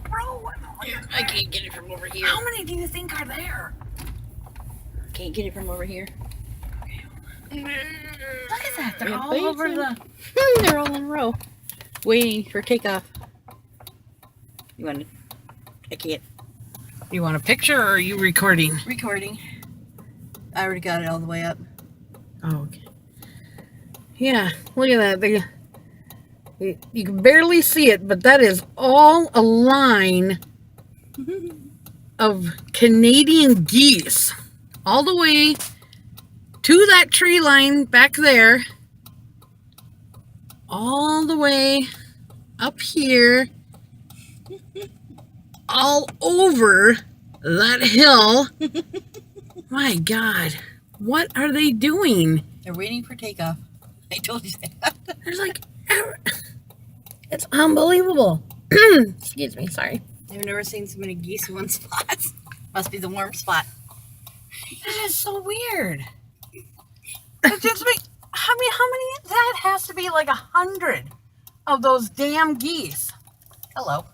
bro. I can't get it from over here. How many do you think are there? Can't get it from over here. Look at that. They're Yeah, all over the... They're all in a row. Waiting for takeoff. You want to... I can't. You want a picture or are you recording? Recording. I already got it all the way up. Oh, okay. Yeah, look at that. You can barely see it, but that is all a line of Canadian geese. All the way to that tree line back there. All the way up here. All over that hill. My God. What are they doing? They're waiting for takeoff. I told you that. There's like... It's unbelievable. Excuse me, sorry. I've never seen so many geese in one spot. Must be the warm spot. That is so weird. It just me. I mean, how many? That has to be like 100 of those damn geese. Hello.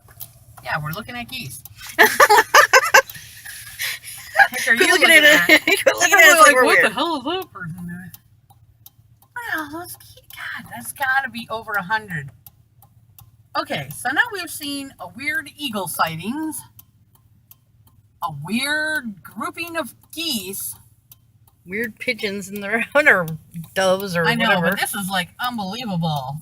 Yeah, we're looking at geese. Heck, are you looking at it? Quit looking at it like we're what weird. the hell is that person doing? Wow, God, that's got to be over 100. Okay, so now we've seen a weird eagle sightings, a weird grouping of geese. Weird pigeons in the round, or doves, or I know, whatever. but this is like unbelievable.